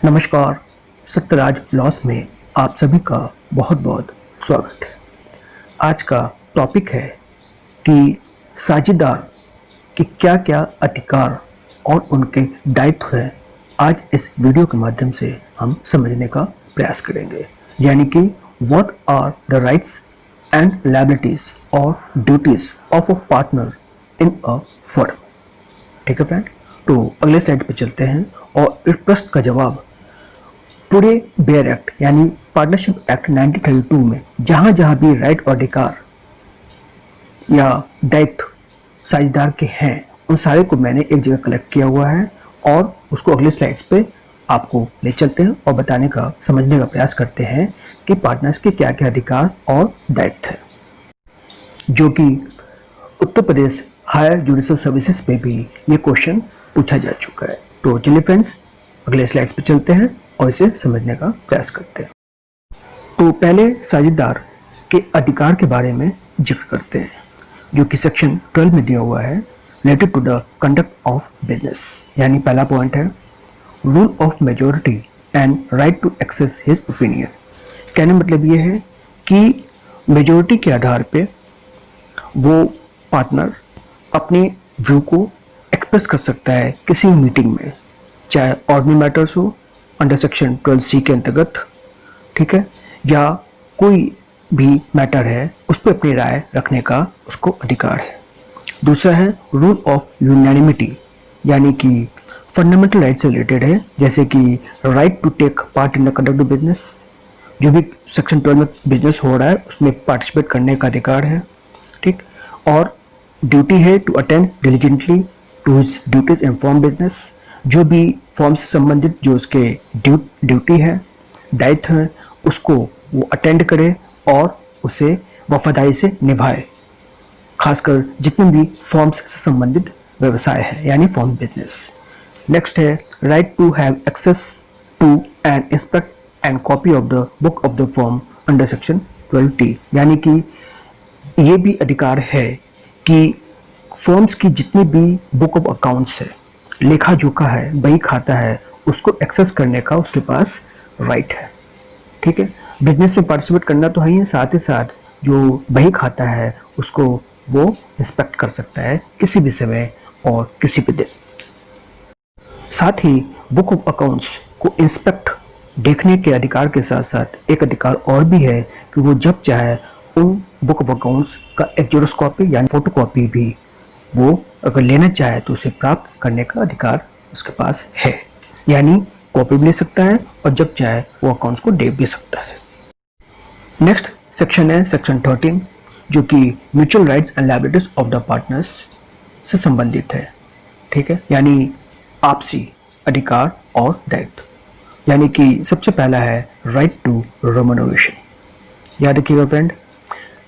नमस्कार। सत्यराज लॉस में आप सभी का बहुत बहुत स्वागत है। आज का टॉपिक है कि साझेदार के क्या क्या अधिकार और उनके दायित्व हैं। आज इस वीडियो के माध्यम से हम समझने का प्रयास करेंगे, यानी कि what are the rights and liabilities और duties of a partner in a firm. ठीक है फ्रेंड, तो अगले स्लाइड पे चलते हैं और इस प्रश्न का जवाब पूरे बेयर एक्ट यानी पार्टनरशिप एक्ट 1932 में जहां जहां भी राइट और अधिकार या दायित्व साझेदार के हैं उन सारे को मैंने एक जगह कलेक्ट किया हुआ है और उसको अगले स्लाइड्स पे आपको ले चलते हैं और बताने का समझने का प्रयास करते हैं कि पार्टनर्स के क्या क्या अधिकार और दायित्व है, जो कि Uttar Pradesh higher judicial services पे भी ये क्वेश्चन पूछा जा चुका है। तो चलिए फ्रेंड्स, अगले स्लाइड्स पे चलते हैं और इसे समझने का प्रयास करते हैं। तो पहले साझेदार के अधिकार के बारे में जिक्र करते हैं, जो कि सेक्शन 12 में दिया हुआ है, related to the conduct of business. यानी पहला पॉइंट है rule of majority and right to access his opinion. कहने मतलब ये है कि मेजोरिटी के आधार पे वो पार्टनर अपने व्यू को एक्सप्रेस कर सकता है किसी मीटिंग में, चाहे ऑर्डिनरी मैटर्स हो अंडर सेक्शन 12C के अंतर्गत, ठीक है, या कोई भी मैटर है उस पर अपनी राय रखने का उसको अधिकार है। दूसरा है रूल ऑफ यूनानिमिटी, यानी कि फंडामेंटल राइट से रिलेटेड है, जैसे कि right to take part in the conduct of business. जो भी सेक्शन 12 में बिजनेस हो रहा है उसमें पार्टिसिपेट करने का अधिकार है, ठीक। और ड्यूटी है to attend diligently to his duties in form business. जो भी फॉर्म से संबंधित जो उसके ड्यूटी है, दायित्व है, उसको वो अटेंड करे और उसे वफादारी से निभाए, खासकर जितने भी फॉर्म्स से संबंधित व्यवसाय है यानी फॉर्म बिजनेस। नेक्स्ट है right to have access to and inspect and copy of the book of the form under section 12T। यानी कि ये भी अधिकार है कि फॉर्म्स की जितनी भी बुक ऑफ अकाउंट्स है, लेखा जोखा है, बही खाता है, उसको एक्सेस करने का उसके पास राइट है, ठीक है। बिजनेस में पार्टिसिपेट करना तो है ही, साथ ही साथ जो बही खाता है उसको वो इंस्पेक्ट कर सकता है किसी भी समय और किसी भी दिन। साथ ही बुक ऑफ अकाउंट्स को इंस्पेक्ट देखने के अधिकार के साथ साथ एक अधिकार और भी है कि वो जब चाहे उन बुक ऑफ अकाउंट्स का एक जेरॉक्स कॉपी यानी फोटो कॉपी भी वो अगर लेना चाहे तो उसे प्राप्त करने का अधिकार उसके पास है, यानी कॉपी भी ले सकता है और जब चाहे वो अकाउंट्स को देख भी सकता है। नेक्स्ट सेक्शन है सेक्शन 13, जो कि mutual rights and liabilities of the partners से संबंधित है, ठीक है, यानी आपसी अधिकार और दायित्व। यानी कि सबसे पहला है राइट टू रेम्युनरेशन। याद रखिएगा फ्रेंड,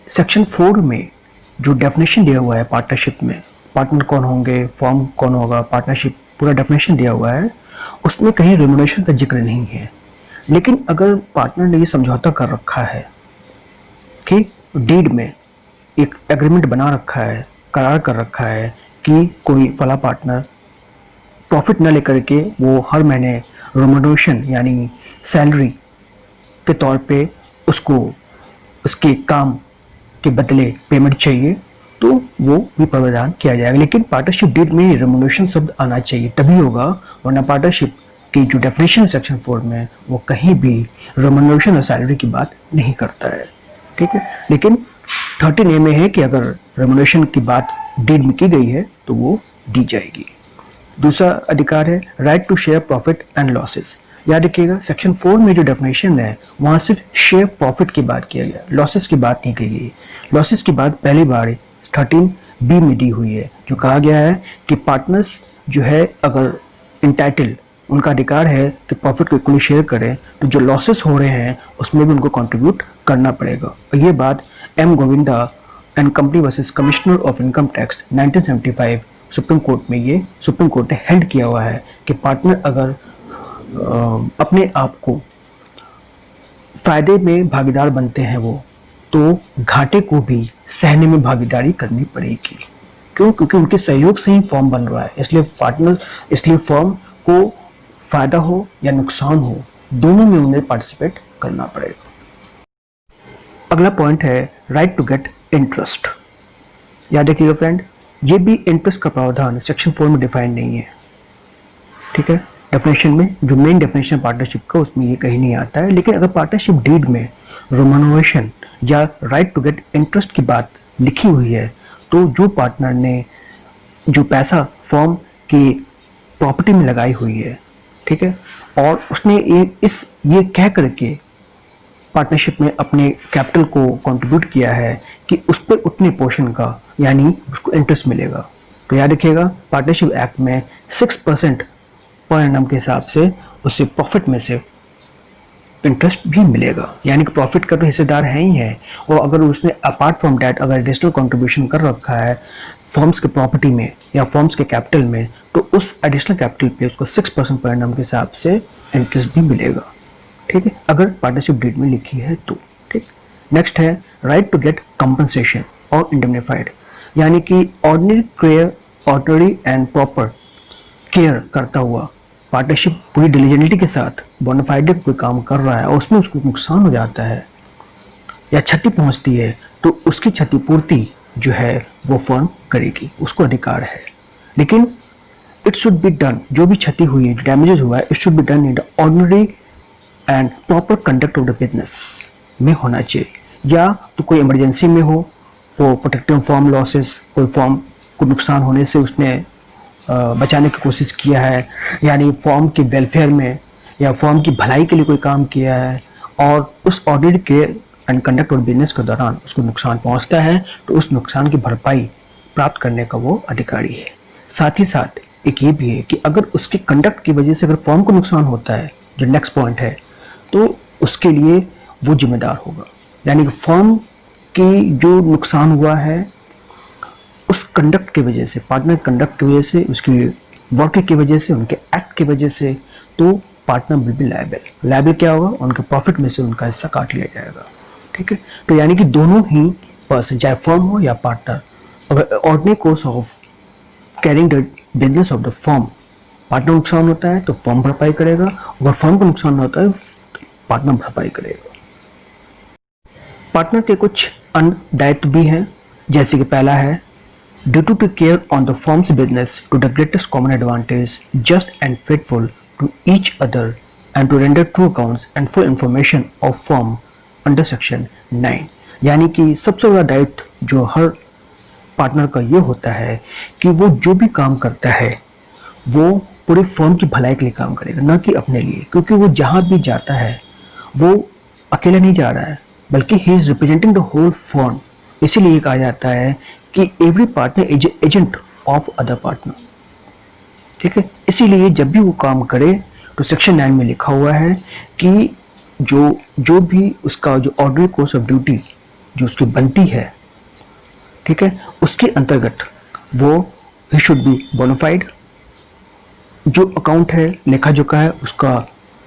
सेक्शन 4 में जो डेफिनेशन दिया हुआ है पार्टनरशिप में, पार्टनर कौन होंगे, फॉर्म कौन होगा, पार्टनरशिप, पूरा डेफिनेशन दिया हुआ है, उसमें कहीं रेम्युनरेशन का जिक्र नहीं है। लेकिन अगर पार्टनर ने ये समझौता कर रखा है कि डीड में एक एग्रीमेंट बना रखा है, करार कर रखा है कि कोई फला पार्टनर प्रॉफिट न लेकर के वो हर महीने रेम्युनरेशन यानी सैलरी के तौर पे उसको उसके काम के बदले पेमेंट चाहिए, तो वो भी प्रावधान किया जाएगा। लेकिन पार्टनरशिप डीड में रेम्युनरेशन शब्द आना चाहिए, तभी होगा, वरना पार्टनरशिप की जो डेफिनेशन सेक्शन 4 में वो कहीं भी रेम्युनरेशन और सैलरी की बात नहीं करता है, ठीक है। लेकिन 13A में है कि अगर रेम्युनरेशन की बात डीड में की गई है तो वो दी जाएगी। दूसरा अधिकार है right to share profit and losses. याद रखिएगा सेक्शन 4 में जो डेफिनेशन है वहाँ सिर्फ शेयर प्रॉफिट की बात किया गया, लॉसेस की बात नहीं कही गई। लॉसेस की बात पहली बार 13B में दी हुई है, जो कहा गया है कि पार्टनर्स जो है अगर इंटाइटल, उनका अधिकार है कि प्रॉफिट को इक्वली शेयर करें, तो जो लॉसेस हो रहे हैं उसमें भी उनको कंट्रीब्यूट करना पड़ेगा। और ये बात M Govinda and company versus commissioner of income tax 1975 supreme court में, ये सुप्रीम कोर्ट ने हेल्ड किया हुआ है कि पार्टनर अगर अपने आप को फायदे में भागीदार बनते हैं वो, तो घाटे को भी सहने में भागीदारी करनी पड़ेगी। क्यों? क्योंकि उनके सहयोग से ही फॉर्म बन रहा है, इसलिए पार्टनर, इसलिए फॉर्म को फ़ायदा हो या नुकसान हो, दोनों में उन्हें पार्टिसिपेट करना पड़ेगा। अगला पॉइंट है राइट टू गेट इंटरेस्ट। याद रखिएगा फ्रेंड, ये भी इंटरेस्ट का प्रावधान सेक्शन 4 में डिफाइन नहीं है, ठीक है। डेफिनेशन में जो मेन डेफिनेशन पार्टनरशिप का उसमें ये कहीं नहीं आता है, लेकिन अगर पार्टनरशिप डीड में रोमनोवेशन या राइट टू गेट इंटरेस्ट की बात लिखी हुई है, तो जो पार्टनर ने जो पैसा फॉर्म की प्रॉपर्टी में लगाई हुई है, ठीक है, और उसने ये कह करके पार्टनरशिप में अपने कैपिटल को कंट्रीब्यूट किया है कि उस पर उतने पोर्शन का यानी उसको इंटरेस्ट मिलेगा। तो याद रखिएगा पार्टनरशिप एक्ट में 6% पर एनम के हिसाब से उससे प्रॉफिट में से इंटरेस्ट भी मिलेगा, यानी कि प्रॉफिट का तो हिस्सेदार है ही है। और अगर उसने अपार्ट फ्रॉम डैट अगर एडिशनल कंट्रीब्यूशन कर रखा है फर्म्स के प्रॉपर्टी में या फर्म्स के कैपिटल में, तो उस एडिशनल कैपिटल पे उसको 6% पर एनम के हिसाब से इंटरेस्ट भी मिलेगा, ठीक है, अगर पार्टनरशिप डीड में लिखी है तो, ठीक। नेक्स्ट है राइट टू गेट कंपनसेशन और इंडेमनिफाइड, यानी कि ऑर्डिनरी एंड प्रॉपर केयर करता हुआ पार्टनरशिप पूरी डिलीजेंटली के साथ बोनाफाइड कोई काम कर रहा है और उसमें उसको नुकसान हो जाता है या क्षति पहुंचती है, तो उसकी क्षतिपूर्ति जो है वो फर्म करेगी, उसको अधिकार है। लेकिन इट शुड बी डन, जो भी क्षति हुई है, जो डैमेजेस हुआ है, it should be done in the ordinary and proper conduct of the business में होना चाहिए, या तो कोई इमरजेंसी में हो फॉर प्रोटेक्टिंग फॉर्म लॉसेस, कोई फॉर्म को नुकसान होने से उसने बचाने की कोशिश किया है, यानी फॉर्म के वेलफेयर में या फॉर्म की भलाई के लिए कोई काम किया है और उस ऑडिट के एंड कंडक्ट और बिजनेस के दौरान उसको नुकसान पहुंचता है, तो उस नुकसान की भरपाई प्राप्त करने का वो अधिकारी है। साथ ही साथ एक ये भी है कि अगर उसके कंडक्ट की वजह से अगर फॉर्म को नुकसान होता है, जो नेक्स्ट पॉइंट है, तो उसके लिए वो जिम्मेदार होगा, यानी कि फॉर्म की जो नुकसान हुआ है उस कंडक्ट की वजह से, पार्टनर कंडक्ट की वजह से, उसकी वर्क की वजह से, उनके एक्ट की वजह से, तो पार्टनर विल बी लायबल क्या होगा, उनके प्रॉफिट में से उनका हिस्सा काट लिया जाएगा, ठीक है। तो यानी कि दोनों ही पर्सन, चाहे फर्म हो या पार्टनर, अगर ordinary course of carrying the business of the firm partner नुकसान होता है तो फर्म भरपाई करेगा, अगर फर्म को नुकसान होता है पार्टनर भरपाई करेगा। पार्टनर के कुछ अन्य दायित्व भी हैं, जैसे कि पहला है duty to care on the firm's business to the greatest common advantage, just and faithful to each other and to render true accounts and full information of firm under section 9, यानी कि सबसे बड़ा दायित्व जो हर पार्टनर का ये होता है कि वो जो भी काम करता है वो पूरी फर्म की भलाई के लिए काम करेगा, ना कि अपने लिए, क्योंकि वो जहाँ भी जाता है वो अकेला नहीं जा रहा है, बल्कि he is representing the whole firm. इसीलिए कहा जाता है कि every partner is agent of other partner, ठीक है। इसीलिए जब भी वो काम करे तो सेक्शन 9 में लिखा हुआ है कि जो भी उसका जो ऑर्डिनरी कोर्स ऑफ ड्यूटी जो उसकी बनती है, ठीक है, उसके अंतर्गत वो ही शुड बी बोनाफाइड, जो अकाउंट है, लेखा जोखा है, उसका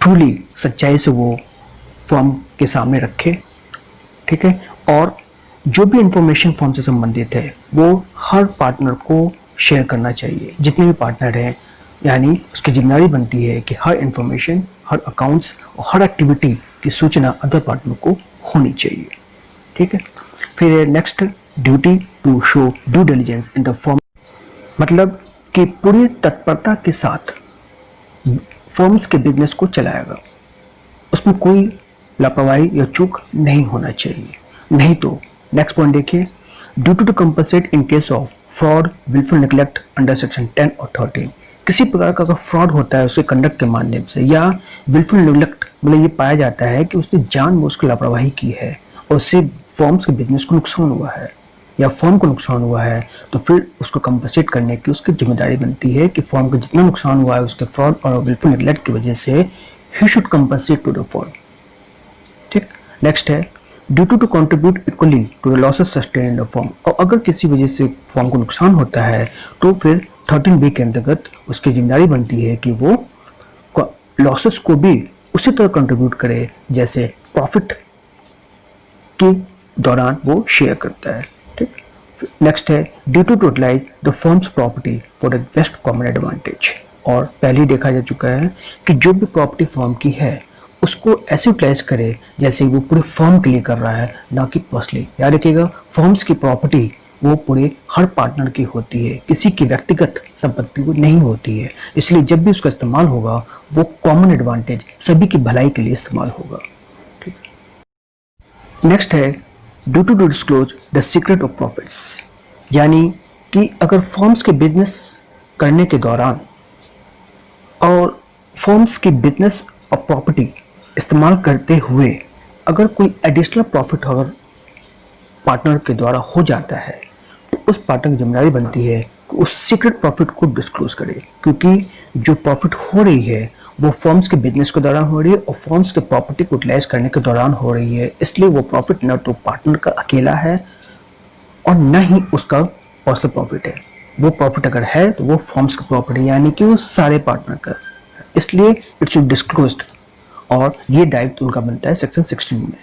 ट्रूली सच्चाई से वो फर्म के सामने रखे, ठीक है, और जो भी इंफॉर्मेशन फर्म से संबंधित है वो हर पार्टनर को शेयर करना चाहिए, जितने भी पार्टनर हैं, यानी उसकी जिम्मेदारी बनती है कि हर इंफॉर्मेशन, हर अकाउंट्स और हर एक्टिविटी की सूचना अदर पार्टनर को होनी चाहिए, ठीक है। फिर next duty to show due diligence in the firm, मतलब कि पूरी तत्परता के साथ फर्म्स के बिजनेस को चलाएगा, उसमें कोई लापरवाही या चूक नहीं होना चाहिए, नहीं तो नेक्स्ट पॉइंट देखिए, duty to compensate in case of fraud, wilful neglect under section 10 और 13, किसी प्रकार का अगर फ्रॉड होता है उसके कंडक्ट के माध्यम से या विलफुल नेग्लेक्ट मतलब ये पाया जाता है कि उसने जानबूझ के लापरवाही की है और उससे फर्म्स के बिजनेस को नुकसान हुआ है या फर्म को नुकसान हुआ है, तो फिर उसको कंपनसेट करने की उसकी जिम्मेदारी बनती है कि फर्म को जितना नुकसान हुआ है उसके फ्रॉड और विलफुल नेग्लेक्ट की वजह से he should compensate to the firm, ठीक। नेक्स्ट है duty to contribute equally to the losses sustain in the firm, और अगर किसी वजह से फर्म को नुकसान होता है तो फिर 13B के अंतर्गत उसकी जिम्मेदारी बनती है कि वो लॉसेस को भी उसी तरह कंट्रीब्यूट करे जैसे प्रॉफिट के दौरान वो शेयर करता है, ठीक। नेक्स्ट है duty to utilise the firm's property for the best common advantage, और पहले ही देखा जा चुका है कि जो भी प्रॉपर्टी फर्म की है उसको ऐसे यूटिलाइज करे जैसे वो पूरे फर्म के लिए कर रहा है, ना कि पर्सनली। याद रखिएगा, फर्म्स की प्रॉपर्टी वो पूरे हर पार्टनर की होती है, किसी की व्यक्तिगत संपत्ति को नहीं होती है। इसलिए जब भी उसका इस्तेमाल होगा वो कॉमन एडवांटेज, सभी की भलाई के लिए इस्तेमाल होगा। ठीक है। नेक्स्ट है due to disclose the secret of profits, यानी कि अगर फर्म्स के बिजनेस करने के दौरान और फर्म्स की बिजनेस और प्रॉपर्टी इस्तेमाल करते हुए अगर कोई एडिशनल प्रॉफिट अगर पार्टनर के द्वारा हो जाता है तो उस पार्टनर की जिम्मेदारी बनती है कि उस सीक्रेट प्रॉफिट को डिस्क्लोज करे, क्योंकि जो प्रॉफिट हो रही है वो फर्म्स के बिजनेस के दौरान हो रही है और फर्म्स के प्रॉपर्टी को यूटिलाइज करने के दौरान हो रही है। इसलिए वो प्रॉफिट न तो पार्टनर का अकेला है और न ही उसका पर्सनल प्रॉफिट है। वो प्रॉफिट अगर है तो वो फर्म्स का प्रॉपर्टी, यानी कि वो सारे पार्टनर का, इसलिए इट शुड डिस्क्लोज्ड और ये दायित्व उनका बनता है सेक्शन 16 में।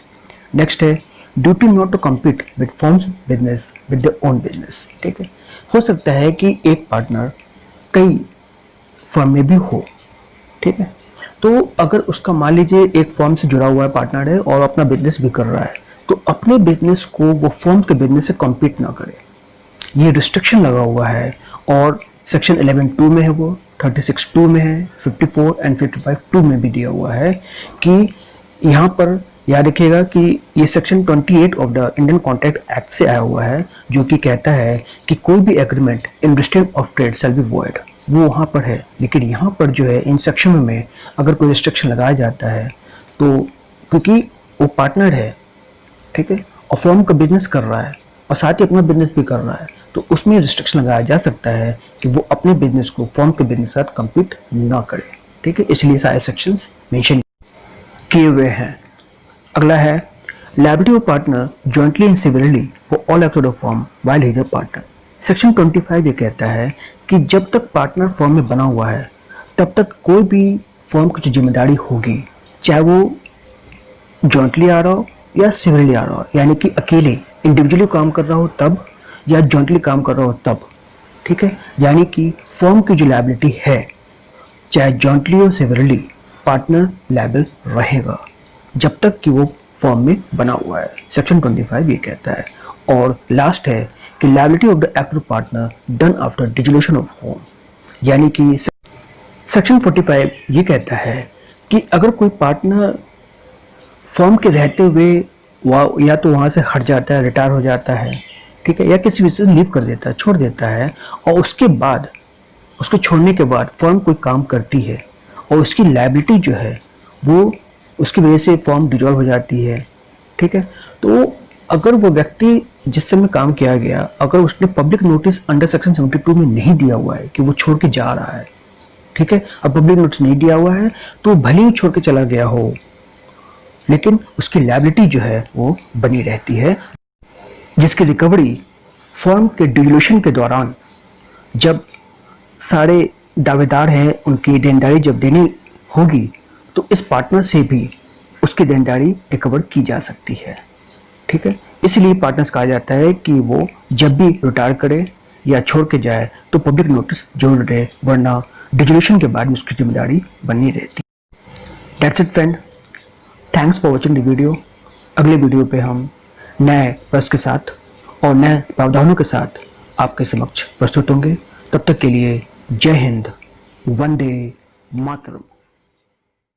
नेक्स्ट है duty not to compete with firm's business with the own business. ठीक है, हो सकता है कि एक पार्टनर कई फर्म में भी हो। ठीक है, तो अगर उसका मान लीजिए एक फर्म से जुड़ा हुआ है पार्टनर है और अपना बिजनेस भी कर रहा है, तो अपने बिजनेस को वो फर्म के बिजनेस से कम्पीट ना करे, ये रिस्ट्रिक्शन लगा हुआ है। और सेक्शन 11(2) में है, वो 36(2) में है, 54 एंड 55(2) में भी दिया हुआ है कि यहाँ पर याद रखिएगा कि ये section 28 of the Indian contract act से आया हुआ है, जो कि कहता है कि कोई भी agreement in restraint of trade shall be void, वो वहाँ पर है। लेकिन यहाँ पर जो है इन सेक्शन में अगर कोई रिस्ट्रिक्शन लगाया जाता है तो क्योंकि वो पार्टनर है, ठीक है, और फर्म का बिजनेस कर रहा है और साथ ही अपना बिजनेस भी कर रहा है, तो उसमें रिस्ट्रिक्शन लगाया जा सकता है कि वो अपने बिजनेस को फर्म के बिजनेस के साथ कम्पीट ना करे। ठीक है, इसलिए सारे सेक्शंस मेंशन किए हुए हैं। अगला है liability of partner jointly and severally for all act of firm while he is a partner. Section 25 ये कहता है कि जब तक पार्टनर फर्म में बना हुआ है तब तक कोई भी फर्म की जो जिम्मेदारी होगी, चाहे वो जॉइंटली आ रहा हो या सिविलरली आ रहा हो, यानी कि अकेले इंडिविजुअली काम कर रहा हो तब या जॉइंटली काम कर रहा हो तब। ठीक है, यानी कि फर्म की जो लायबिलिटी है चाहे जॉइंटली हो सिविलरली, पार्टनर लायबल रहेगा जब तक कि वो फर्म में बना हुआ है। सेक्शन 25 ये कहता है। और लास्ट है कि liability of the active partner done after dissolution of firm, यानी कि सेक्शन 45 ये कहता है कि अगर कोई पार्टनर फर्म के रहते हुए या तो वहाँ से हट जाता है, रिटायर हो जाता है, ठीक है, या किसी वजह से लीव कर देता है, छोड़ देता है, और उसके बाद उसको छोड़ने के बाद फर्म कोई काम करती है और उसकी लायबिलिटी जो है वो उसकी वजह से फर्म डिजॉल्व हो जाती है। ठीक है, तो अगर वो व्यक्ति जिस समय काम किया गया, अगर उसने पब्लिक नोटिस अंडर सेक्शन 72 में नहीं दिया हुआ है कि वो छोड़ के जा रहा है, ठीक है, अब पब्लिक नोटिस नहीं दिया हुआ है तो भले ही छोड़ के चला गया हो, लेकिन उसकी लायबिलिटी जो है वो बनी रहती है, जिसकी रिकवरी फर्म के डिसोल्यूशन के दौरान जब सारे दावेदार हैं उनकी देनदारी जब देनी होगी तो इस पार्टनर से भी उसकी देनदारी रिकवर की जा सकती है। ठीक है, इसलिए पार्टनर्स कहा जाता है कि वो जब भी रिटायर करे या छोड़ के जाए तो पब्लिक नोटिस जरूर रहे, वरना डिसोल्यूशन के बाद उसकी जिम्मेदारी बनी रहती है। That's it friend, thanks for watching the video. अगले वीडियो पे हम नए प्रश्न के साथ और नए प्रावधानों के साथ आपके समक्ष प्रस्तुत होंगे। तब तक के लिए जय हिंद, वंदे मातरम।